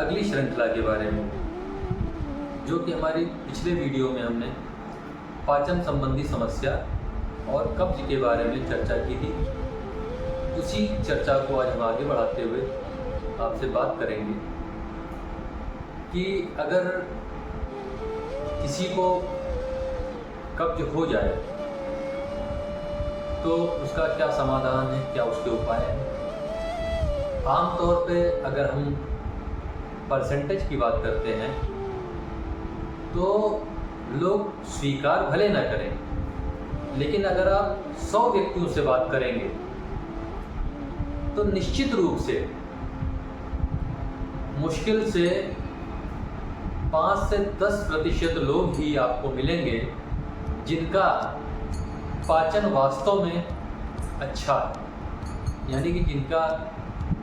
अगली श्रृंखला के बारे में, जो कि हमारी पिछले वीडियो में हमने पाचन संबंधी समस्या और कब्ज के बारे में चर्चा की थी। उसी चर्चा को आज हम आगे बढ़ाते हुए आपसे बात करेंगे कि अगर किसी को कब्ज हो जाए तो उसका क्या समाधान है, क्या उसके उपाय हैं। आम तौर पे अगर हम परसेंटेज की बात करते हैं तो लोग स्वीकार भले ना करें, लेकिन अगर आप 100 व्यक्तियों से बात करेंगे तो निश्चित रूप से मुश्किल से 5 से 10% लोग ही आपको मिलेंगे जिनका पाचन वास्तव में अच्छा है, यानी कि जिनका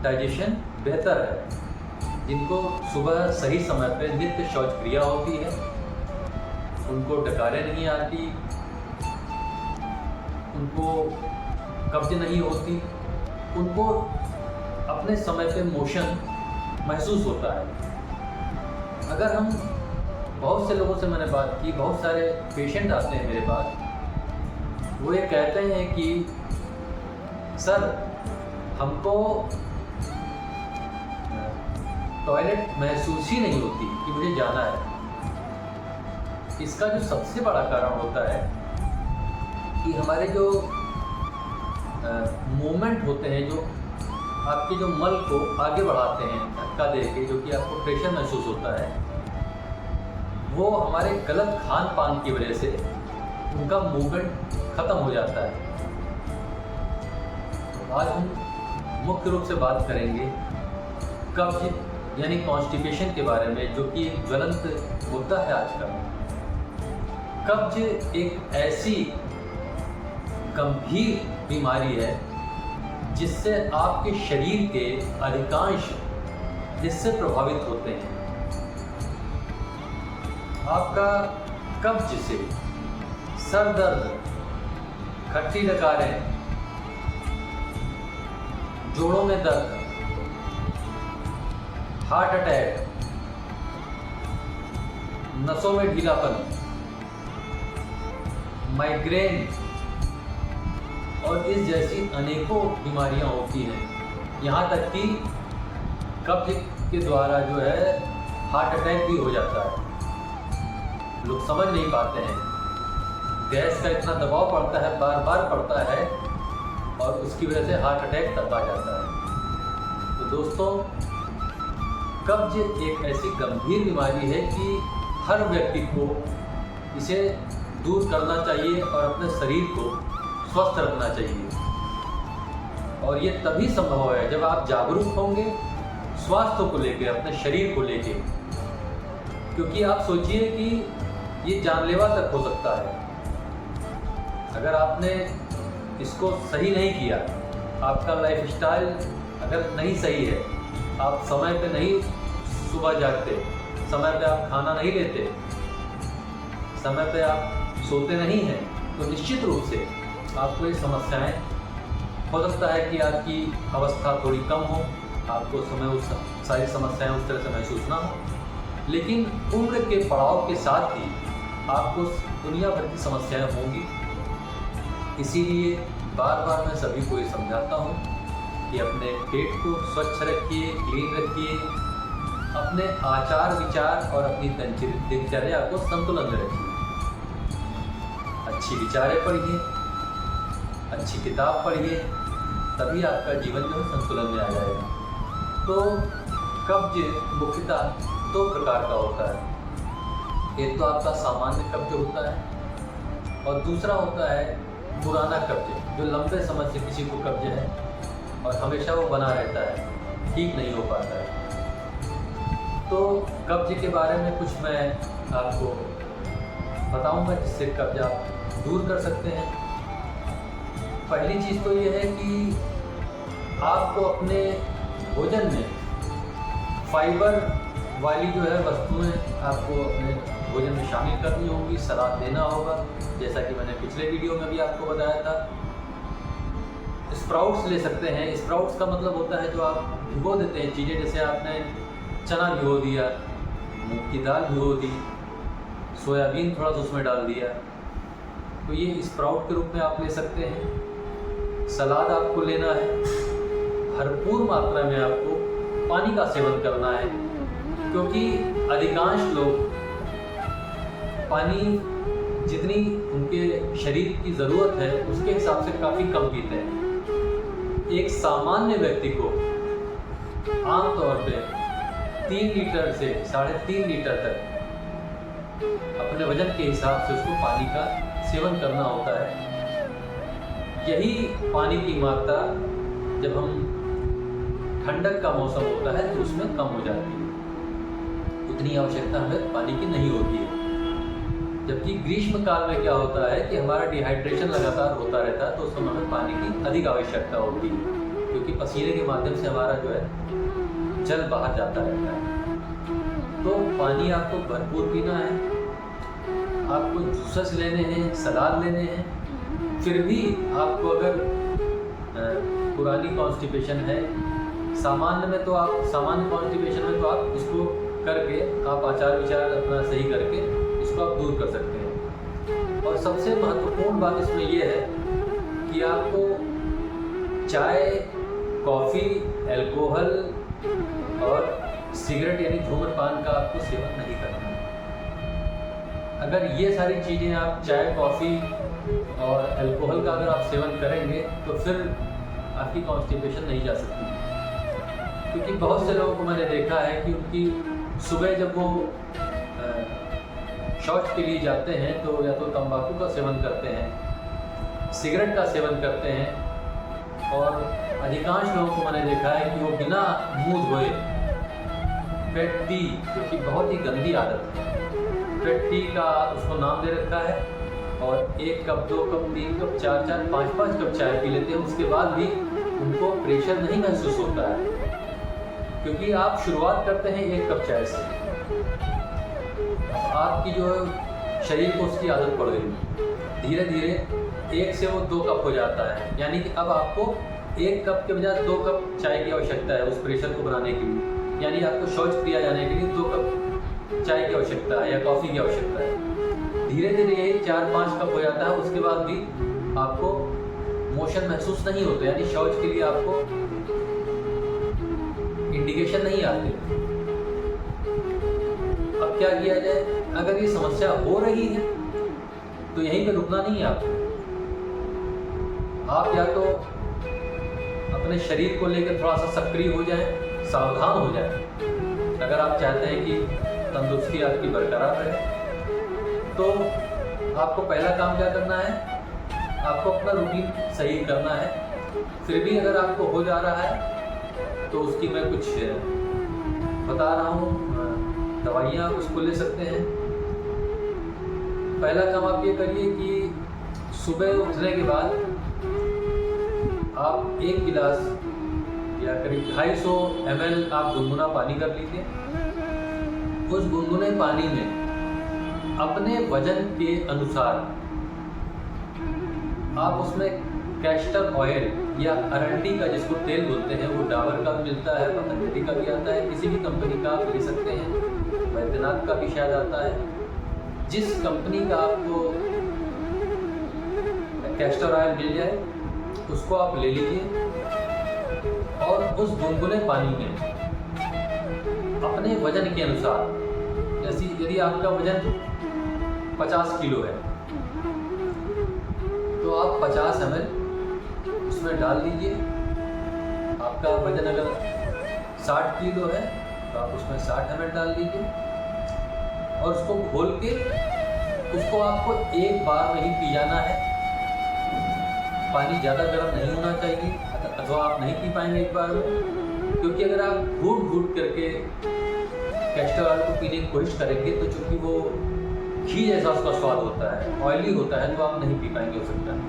डाइजेशन बेहतर है, जिनको सुबह सही समय पे नित्य शौच क्रिया होती है, उनको डकारें नहीं आती, उनको कब्ज नहीं होती, उनको अपने समय पे मोशन महसूस होता है। अगर हम बहुत से लोगों से मैंने बात की, बहुत सारे पेशेंट आते हैं मेरे पास, वो ये कहते हैं कि सर हमको टॉयलेट महसूस ही नहीं होती कि मुझे जाना है। इसका जो सबसे बड़ा कारण होता है कि हमारे जो मूवमेंट होते हैं, जो आपके जो मल को आगे बढ़ाते हैं धक्का दे के, जो कि आपको प्रेशर महसूस होता है, वो हमारे गलत खान पान की वजह से उनका मूवमेंट ख़त्म हो जाता है। तो आज हम मुख्य रूप से बात करेंगे कब्ज यानी कॉन्स्टिपेशन के बारे में, जो कि एक ज्वलंत मुद्दा है आजकल। कब्ज एक ऐसी गंभीर बीमारी है जिससे आपके शरीर के अधिकांश हिस्से प्रभावित होते हैं। आपका कब्ज से सर दर्द, खट्टी डकारें, जोड़ों में दर्द, हार्ट अटैक, नसों में ढीलापन, माइग्रेन और इस जैसी अनेकों बीमारियां होती हैं। यहाँ तक कि कब्ज के द्वारा जो है हार्ट अटैक भी हो जाता है। लोग समझ नहीं पाते हैं, गैस का इतना दबाव पड़ता है, बार बार पड़ता है, और उसकी वजह से हार्ट अटैक तक आ जाता है। तो दोस्तों, कब्ज एक ऐसी गंभीर बीमारी है कि हर व्यक्ति को इसे दूर करना चाहिए और अपने शरीर को स्वस्थ रखना चाहिए। और ये तभी संभव है जब आप जागरूक होंगे स्वास्थ्य को लेके, अपने शरीर को लेके। क्योंकि आप सोचिए कि ये जानलेवा तक हो सकता है। अगर आपने इसको सही नहीं किया, आपका लाइफस्टाइल अगर नहीं सही है, आप समय पे नहीं सुबह जागते, समय पे आप खाना नहीं लेते, समय पे आप सोते नहीं हैं, तो निश्चित रूप से आपको ये समस्याएं, हो सकता है कि आपकी अवस्था थोड़ी कम हो, आपको समय उस सारी समस्याएं उस तरह से महसूस ना हो, लेकिन उम्र के पड़ाव के साथ ही आपको दुनिया भर की समस्याएं होंगी। इसीलिए बार बार मैं सभी को ये समझाता हूँ कि अपने पेट को स्वच्छ रखिए, क्लीन रखिए, अपने आचार विचार और अपनी दिनचर्या को संतुलन में रखिए। अच्छी विचारें पढ़िए, अच्छी किताब पढ़िए, तभी आपका जीवन जो है संतुलन में आ जाएगा। तो कब्ज मुख्यतः 2 प्रकार का होता है। एक तो आपका सामान्य कब्ज होता है और दूसरा होता है पुराना कब्ज, जो लंबे समय से किसी को कब्ज है और हमेशा वो बना रहता है, ठीक नहीं हो पाता है। तो कब्ज के बारे में कुछ मैं आपको बताऊंगा जिससे कब्ज आप दूर कर सकते हैं। पहली चीज़ तो ये है कि आपको अपने भोजन में फाइबर वाली जो है वस्तुएं आपको अपने भोजन में शामिल करनी होगी, सलाद देना होगा, जैसा कि मैंने पिछले वीडियो में भी आपको बताया था। स्प्राउट्स ले सकते हैं। स्प्राउट्स का मतलब होता है जो आप भिगो देते हैं चीज़ें, जैसे आपने चना भिगो दिया, मूंग की दाल भिगो दी, सोयाबीन थोड़ा सा उसमें डाल दिया, तो ये स्प्राउट के रूप में आप ले सकते हैं। सलाद आपको लेना है, भरपूर मात्रा में आपको पानी का सेवन करना है, क्योंकि अधिकांश लोग पानी जितनी उनके शरीर की ज़रूरत है उसके हिसाब से काफ़ी कम पीते हैं। एक सामान्य व्यक्ति को आमतौर पे 3 लीटर से 3.5 लीटर तक अपने वजन के हिसाब से उसको पानी का सेवन करना होता है। यही पानी की मात्रा जब हम ठंडक का मौसम होता है तो उसमें कम हो जाती है, उतनी आवश्यकता हमें पानी की नहीं होती है। जबकि ग्रीष्म काल में क्या होता है कि हमारा डिहाइड्रेशन लगातार होता रहता है, तो उस समय हमें पानी की अधिक आवश्यकता होती है, क्योंकि पसीने के माध्यम से हमारा जो है जल बाहर जाता रहता है। तो पानी आपको भरपूर पीना है, आपको जूसेस लेने हैं, सलाद लेने हैं। फिर भी आपको अगर पुरानी कॉन्स्टिपेशन है, सामान्य कॉन्स्टिपेशन में तो आप इसको करके आप आचार विचार अपना सही करके इसको आप दूर कर सकते हैं। और सबसे महत्वपूर्ण बात इसमें यह है कि आपको चाय, कॉफ़ी, अल्कोहल और सिगरेट यानी धूम्रपान का आपको सेवन नहीं करना है। अगर ये सारी चीज़ें आप चाय, कॉफ़ी और अल्कोहल का अगर आप सेवन करेंगे तो फिर आपकी कॉन्स्टिपेशन नहीं जा सकती, क्योंकि बहुत से लोगों को मैंने देखा है कि उनकी सुबह जब वो शौच के लिए जाते हैं तो या तो तंबाकू का सेवन करते हैं, सिगरेट का सेवन करते हैं, और अधिकांश लोगों को मैंने देखा है कि वो बिना मुंह धोए फेट टी, जो कि बहुत ही गंदी आदत है, फेट टी का उसको नाम दे रखा है, और 1 कप, 2 कप, 3 कप, 4-4, 5-5 कप चाय पी लेते हैं। उसके बाद भी उनको प्रेशर नहीं महसूस होता है, क्योंकि आप शुरुआत करते हैं 1 कप चाय से, आपकी जो शरीर को उसकी आदत पड़ गई, धीरे धीरे 1 से वो 2 कप हो जाता है, यानी कि अब आपको 1 कप के बजाय 2 कप चाय की आवश्यकता है उस प्रेशर को बनाने के लिए, यानी आपको शौच क्रिया जाने के लिए 2 कप चाय की आवश्यकता है या कॉफ़ी की आवश्यकता है। धीरे धीरे ये 4-5 कप हो जाता है, उसके बाद भी आपको मोशन महसूस नहीं होते, यानी शौच के लिए आपको इंडिकेशन नहीं आते। अब क्या किया जाए? अगर ये समस्या हो रही है तो यहीं पे रुकना नहीं है आपको। आप या तो अपने शरीर को लेकर थोड़ा सा सक्रिय हो जाएं, सावधान हो जाएं। अगर आप चाहते हैं कि तंदुरुस्ती आपकी बरकरार रहे तो आपको पहला काम क्या करना है? आपको अपना रूटीन सही करना है। फिर भी अगर आपको हो जा रहा है तो उसकी मैं कुछ बता रहा हूँ, दवाइयाँ उसको ले सकते हैं। पहला काम आप ये करिए कि सुबह उठने के बाद आप 1 गिलास या करीब 250 ml आप गुनगुना पानी कर लीजिए। उस गुनगुने पानी में अपने वजन के अनुसार आप उसमें कैस्टर ऑयल या अरंडी का, जिसको तेल बोलते हैं, वो डाबर का भी मिलता है, पतंजलि का भी आता है, किसी भी कंपनी का आप ले सकते हैं, वैद्यनाथ का भी शायद आता है। जिस कंपनी का आपको कैस्टर ऑयल मिल जाए उसको आप ले लीजिए, और उस गुनगुने पानी में अपने वजन के अनुसार, जैसे यदि आपका वजन 50 किलो है तो आप 50 ml उसमें डाल दीजिए। आपका वजन अगर 60 किलो है तो आप उसमें 60 ml डाल दीजिए, और उसको घोल के उसको आपको एक बार में ही पी जाना है। पानी ज़्यादा गर्म नहीं होना चाहिए, अथवा आप नहीं पी पाएंगे एक बार में, क्योंकि अगर आप घूट घूट करके कैस्टर ऑयल को पीने की कोशिश करेंगे तो चूँकि वो घी जैसा उसका स्वाद होता है, ऑयली होता है, तो आप नहीं पी पाएंगे हो सकता है।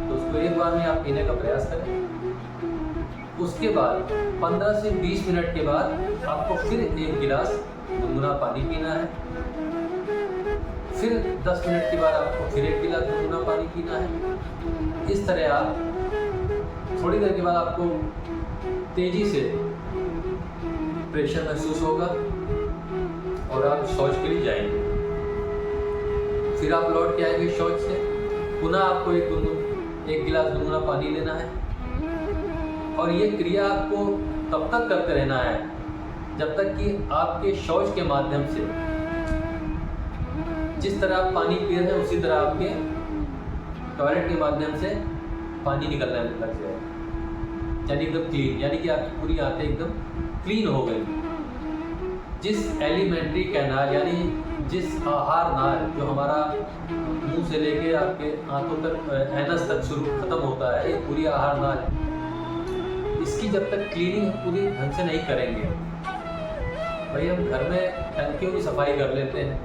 तो उसको एक बार में आप पीने का प्रयास करें। उसके बाद 15 से 20 मिनट के बाद आपको फिर 1 गिलास गुनगुना पानी पीना है। फिर 10 मिनट के बाद आपको फिर 1 गिलास गुनगुना पानी पीना है। इस तरह आप थोड़ी देर के बाद आपको तेज़ी से प्रेशर महसूस होगा और आप शौच के लिए जाएंगे। फिर आप लौट के आएंगे शौच से, पुनः आपको एक गिलास गुनगुना पानी लेना है और ये क्रिया आपको तब तक करते रहना है जब तक कि आपके शौच के माध्यम से जिस तरह आप पानी पी रहे हैं उसी तरह आपके टॉयलेट के माध्यम से पानी निकलने लग जाए, यानी एकदम क्लीन, यानी कि आपकी पूरी आंतें एकदम क्लीन हो गई। जिस एलिमेंट्री कैनाल यानी जिस आहार नाल जो हमारा मुंह से लेके आपके आंतों तक एनस तक शुरू खत्म होता है, ये पूरी आहार नाल है, इसकी जब तक क्लीनिंग पूरी ढंग से नहीं करेंगे, भाई हम घर में टंकियों की सफाई कर लेते हैं,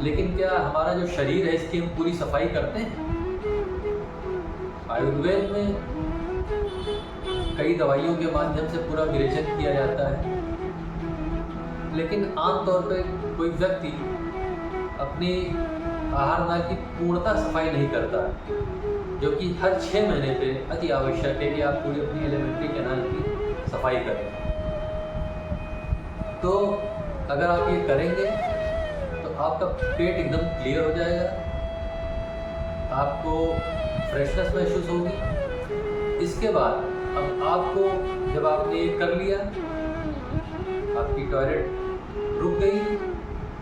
लेकिन क्या हमारा जो शरीर है इसकी हम पूरी सफाई करते हैं? आयुर्वेद में कई दवाइयों के माध्यम से पूरा विरेचन किया जाता है, लेकिन आमतौर पे कोई व्यक्ति अपनी आहार नाल की पूर्णतः सफाई नहीं करता, जो कि हर 6 महीने पे अति आवश्यक है कि आप पूरी अपनी एलिमेंट्री कैनाल की सफाई करें। तो अगर आप ये करेंगे तो आपका पेट एकदम क्लियर हो जाएगा, आपको फ्रेशनेस महसूस होगी। इसके बाद अब आपको जब आपने ये कर लिया, आपकी टॉयलेट रुक गई,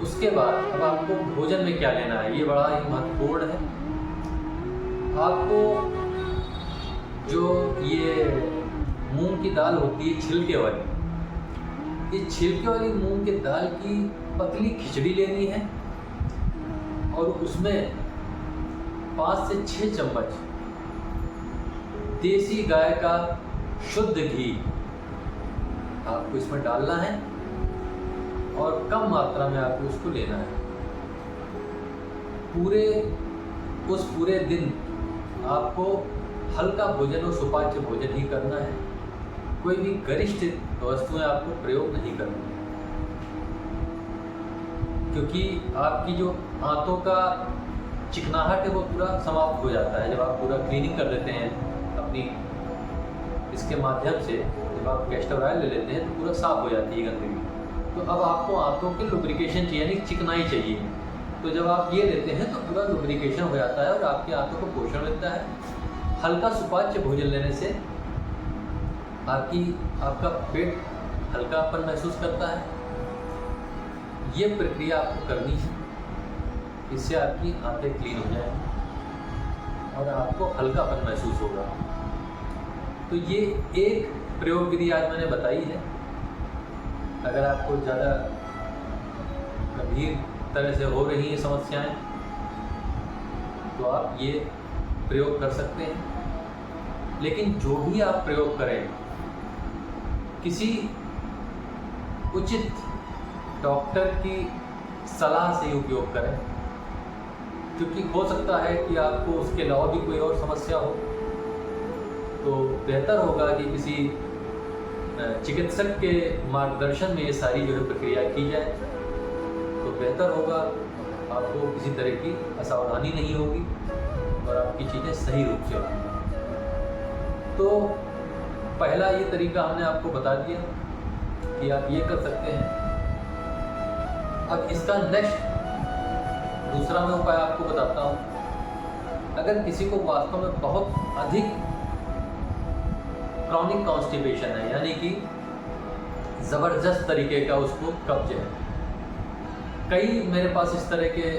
उसके बाद अब आपको भोजन में क्या लेना है, ये बड़ा ही महत्वपूर्ण है। आपको जो ये मूंग की दाल होती है छिलके वाली, ये छिलके वाली मूंग की दाल की पतली खिचड़ी लेनी है और उसमें 5 से 6 चम्मच देसी गाय का शुद्ध घी आपको इसमें डालना है और कम मात्रा में आपको उसको लेना है। पूरे दिन आपको हल्का भोजन और सुपाच्य भोजन ही करना है, कोई भी गरिष्ठ वस्तुएं आपको प्रयोग नहीं करनी है, क्योंकि आपकी जो आंतों का चिकनाहट है वो पूरा समाप्त हो जाता है जब आप पूरा क्लीनिंग कर लेते हैं अपनी इसके माध्यम से। जब आप कैस्टर ऑयल ले लेते हैं तो पूरा साफ हो जाती है गंदगी। तो अब आपको आंतों की लुब्रिकेशन चाहिए, यानी चिकनाई चाहिए। तो जब आप ये लेते हैं तो पूरा लुब्रिकेशन हो जाता है और आपकी आंतों को पोषण मिलता है। हल्का सुपाच्य भोजन लेने से आपका पेट हल्कापन महसूस करता है। ये प्रक्रिया आपको करनी है, इससे आपकी आंतें क्लीन हो जाएंगी और आपको हल्कापन महसूस होगा। तो ये एक प्रयोग विधि आज मैंने बताई है। अगर आपको ज़्यादा गंभीर तरह से हो रही हैं समस्याएं तो आप ये प्रयोग कर सकते हैं, लेकिन जो भी आप प्रयोग करें किसी उचित डॉक्टर की सलाह से ही उपयोग करें, क्योंकि हो सकता है कि आपको उसके अलावा भी कोई और समस्या हो। तो बेहतर होगा कि किसी चिकित्सक के मार्गदर्शन में ये सारी जो है प्रक्रिया की जाए, तो बेहतर होगा, आपको किसी तरह की असावधानी नहीं होगी और आपकी चीज़ें सही रूप से होंगी। तो पहला ये तरीका हमने आपको बता दिया कि आप ये कर सकते हैं। अब इसका नेक्स्ट दूसरा मैं उपाय आपको बताता हूँ। अगर किसी को वास्तव में बहुत अधिक क्रॉनिक कॉन्स्टिपेशन है, यानी कि ज़बरदस्त तरीके का उसको कब्ज है, कई मेरे पास इस तरह के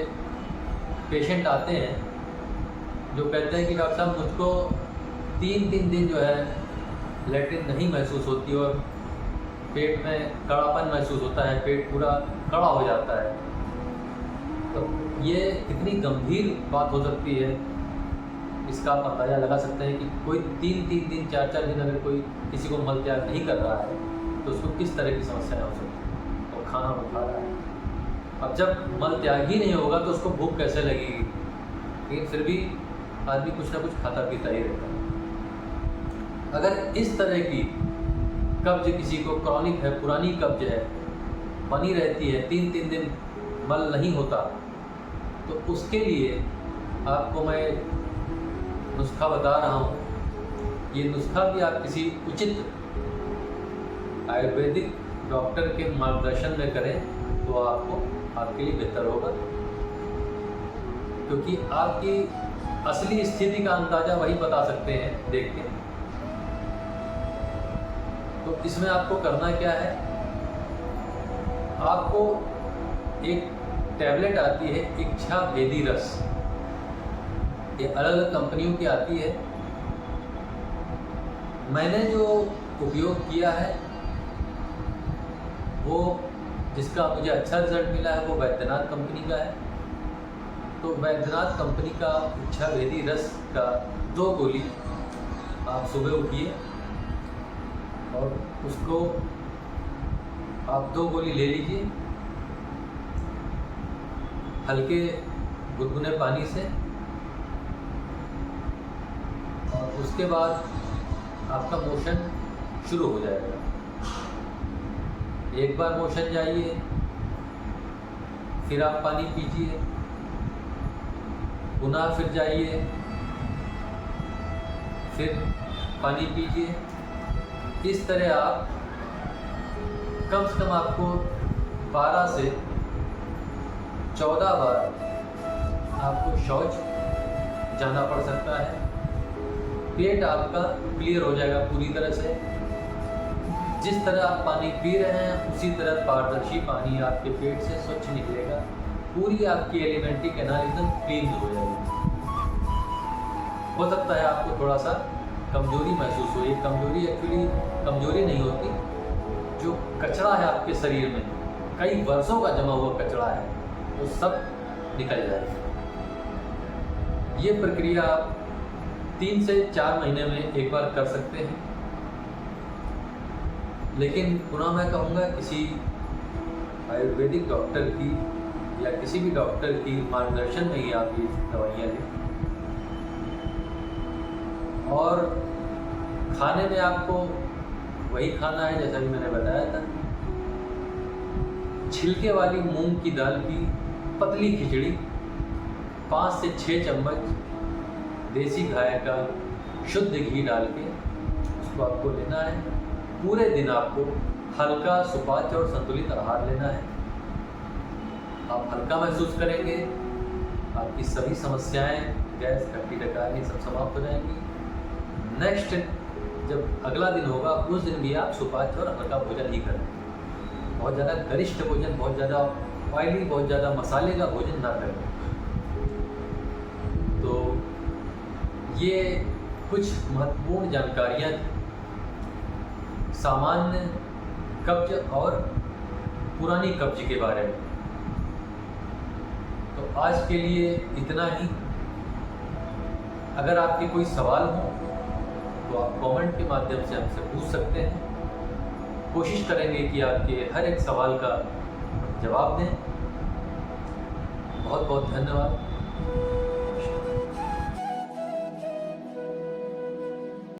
पेशेंट आते हैं जो कहते हैं कि डॉक्टर साहब मुझको 3 दिन जो है लैट्रिन नहीं महसूस होती और पेट में कड़ापन महसूस होता है, पेट पूरा कड़ा हो जाता है। तो ये कितनी गंभीर बात हो सकती है, इसका आप अंदाज़ा लगा सकते हैं कि कोई 3 दिन 4 दिन अगर कोई किसी को मल त्याग नहीं कर रहा है तो उसको किस तरह की समस्या हो सकती है, और खाना वो खा रहा है। अब जब मल त्याग ही नहीं होगा तो उसको भूख कैसे लगेगी, लेकिन फिर भी आदमी कुछ ना कुछ खाता पीता ही रहता है। अगर इस तरह की कब्ज किसी को क्रॉनिक है, पुरानी कब्ज है, बनी रहती है, 3 दिन मल नहीं होता, तो उसके लिए आपको मैं नुस्खा बता रहा हूँ। ये नुस्खा भी आप किसी उचित आयुर्वेदिक डॉक्टर के मार्गदर्शन में करें तो आपके लिए बेहतर होगा, क्योंकि आपकी असली स्थिति का अंदाज़ा वही बता सकते हैं देख के। तो इसमें आपको करना क्या है, आपको एक टैबलेट आती है इच्छा भेदी रस, ये अलग अलग कंपनियों की आती है। मैंने जो उपयोग किया है वो, जिसका मुझे अच्छा रिजल्ट मिला है, वो वैद्यनाथ कंपनी का है। तो वैद्यनाथ कंपनी का इच्छा भेदी रस का 2 गोली आप सुबह उठिए और उसको आप 2 गोली ले लीजिए हल्के गुनगुने पानी से, और उसके बाद आपका मोशन शुरू हो जाएगा। एक बार मोशन जाइए, फिर आप पानी पीजिए, पुनः फिर जाइए, फिर पानी पीजिए। इस तरह आप कम से कम आपको 12 से 14 बार आपको शौच जाना पड़ सकता है। पेट आपका क्लियर हो जाएगा पूरी तरह से। जिस तरह आप पानी पी रहे हैं उसी तरह पारदर्शी पानी आपके पेट से स्वच्छ निकलेगा। पूरी आपकी एलिमेंट्री कैनाल एकदम क्लीन हो जाएगी। हो सकता है आपको थोड़ा सा कमजोरी महसूस हो। ये कमजोरी एक्चुअली कमजोरी नहीं होती, जो कचरा है आपके शरीर में, कई वर्षों का जमा हुआ कचरा है, वो सब निकल जाएगा। ये प्रक्रिया आप 3 से 4 महीने में एक बार कर सकते हैं। लेकिन पुनः मैं कहूँगा किसी आयुर्वेदिक डॉक्टर की या किसी भी डॉक्टर की मार्गदर्शन में ही आप ये दवाइयाँ लें। और खाने में आपको वही खाना है जैसा कि मैंने बताया था। छिलके वाली मूंग की दाल की पतली खिचड़ी, 5 से 6 चम्मच देसी गाय का शुद्ध घी डाल के उसको आपको लेना है। पूरे दिन आपको हल्का, सुपाच्य और संतुलित आहार लेना है। आप हल्का महसूस करेंगे, आपकी सभी समस्याएं, गैस, खट्टी डकार, ये सब समाप्त हो जाएंगी। नेक्स्ट जब अगला दिन होगा उस दिन भी आप सुपाच्य और हल्का भोजन ही करें। बहुत ज़्यादा गरिष्ठ भोजन, बहुत ज़्यादा ऑयली, बहुत ज़्यादा मसाले का भोजन ना करें। तो ये कुछ महत्वपूर्ण जानकारियाँ सामान्य कब्ज और पुरानी कब्ज के बारे में। तो आज के लिए इतना ही। अगर आपके कोई सवाल हो तो आप कमेंट के माध्यम से हमसे पूछ सकते हैं। कोशिश करेंगे कि आपके हर एक सवाल का जवाब दें। बहुत बहुत धन्यवाद।